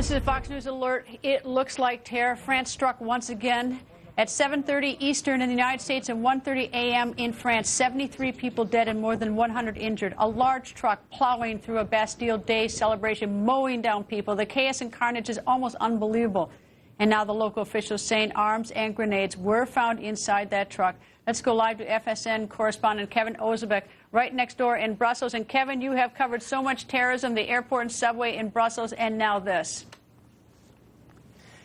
This is a Fox News alert. It looks like terror. France struck once again at 7:30 Eastern in the United States and 1:30 a.m. in France. 73 people dead and more than 100 injured. A large truck plowing through a Bastille Day celebration, mowing down people. The chaos and carnage is almost unbelievable. And now the local officials saying arms and grenades were found inside that truck. Let's go live to FSN correspondent Kevin Ozebek right next door in Brussels. And Kevin, you have covered so much terrorism, the airport and subway in Brussels, and now this.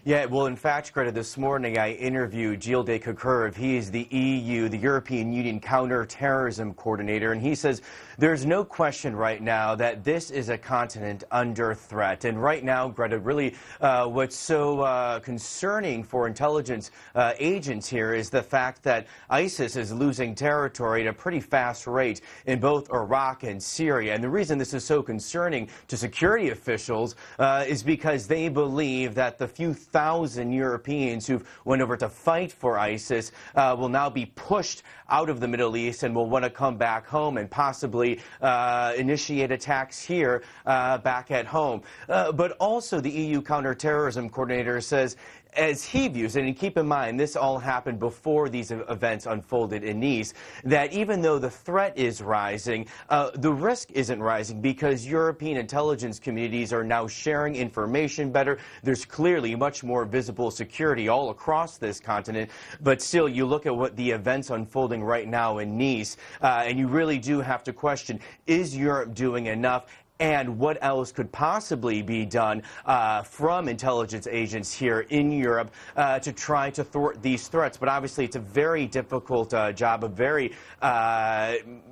Yeah, well, in fact, Greta, this morning I interviewed Gilles de Courcouronnes. He is the EU, the European Union Counterterrorism Coordinator, and he says there's no question right now that this is a continent under threat. And right now, Greta, really what's so concerning for intelligence agents here is the fact that ISIS is losing territory at a pretty fast rate in both Iraq and Syria. And the reason this is so concerning to security officials is because they believe that the few thousand Europeans who've went over to fight for ISIS will now be pushed out of the Middle East and will want to come back home and possibly initiate attacks here back at home. But also the EU Counterterrorism Coordinator says, as he views it, and keep in mind this all happened before these events unfolded in Nice, that even though the threat is rising, the risk isn't rising because European intelligence communities are now sharing information better. There's clearly much more visible security all across this continent, but still you look at what the events unfolding right now in Nice, and you really do have to question, is Europe doing enough? And what else could possibly be done from intelligence agents here in Europe to try to thwart these threats? But obviously, it's a very difficult job,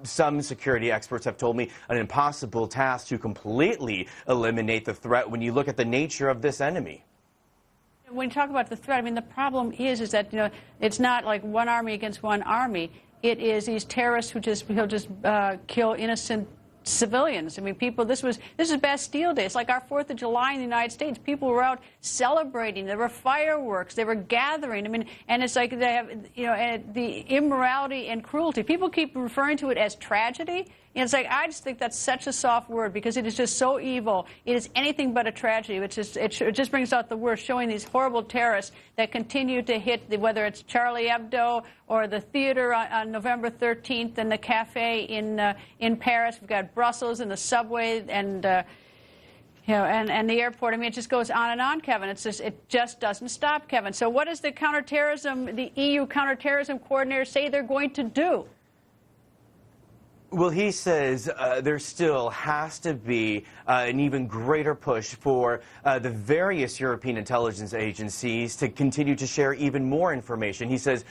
some security experts have told me, an impossible task to completely eliminate the threat when you look at the nature of this enemy. When you talk about the threat, I mean, the problem is that, you know, it's not like one army against one army. It is these terrorists who just kill innocent civilians. I mean, people, this is Bastille Day. It's like our 4th of July in the United States. People were out celebrating. There were fireworks. They were gathering. I mean, and it's like they have, you know, the immorality and cruelty. People keep referring to it as tragedy. And it's like, I just think that's such a soft word because it is just so evil. It is anything but a tragedy. It just brings out the worst, showing these horrible terrorists that continue to hit, whether it's Charlie Hebdo or the theater on November 13th and the cafe in Paris. We've got Brussels and the subway and you know, and the airport. I mean, it just goes on and on, Kevin. It just doesn't stop, Kevin. So what does the EU Counterterrorism Coordinator say they're going to do? Well, he says there still has to be an even greater push for the various European intelligence agencies to continue to share even more information. He says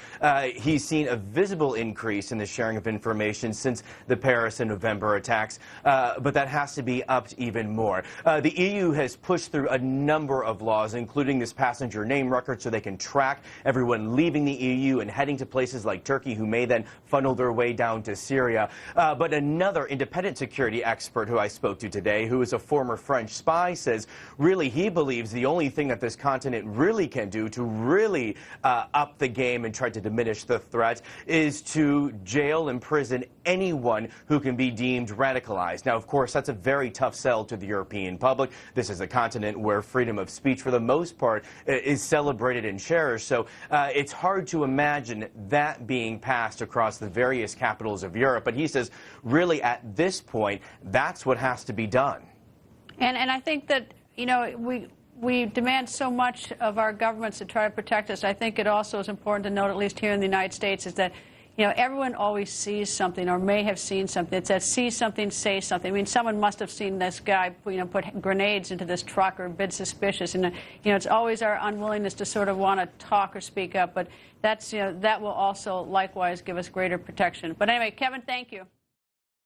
he's seen a visible increase in the sharing of information since the Paris and November attacks, but that has to be upped even more. The EU has pushed through a number of laws, including this passenger name record, so they can track everyone leaving the EU and heading to places like Turkey, who may then funnel their way down to Syria. But another independent security expert who I spoke to today, who is a former French spy, says really he believes the only thing that this continent really can do to really up the game and try to diminish the threat is to jail and imprison anyone who can be deemed radicalized. Now, of course, that's a very tough sell to the European public. This is a continent where freedom of speech, for the most part, is celebrated and cherished. So it's hard to imagine that being passed across the various capitals of Europe. But he says, really, at this point, that's what has to be done. And I think that, you know, we demand so much of our governments to try to protect us. I think it also is important to note, at least here in the United States, is that, you know, everyone always sees something or may have seen something. It says, see something, say something. I mean, someone must have seen this guy, you know, put grenades into this truck or been suspicious. And, you know, it's always our unwillingness to sort of want to talk or speak up. But that's, you know, that will also likewise give us greater protection. But anyway, Kevin, thank you.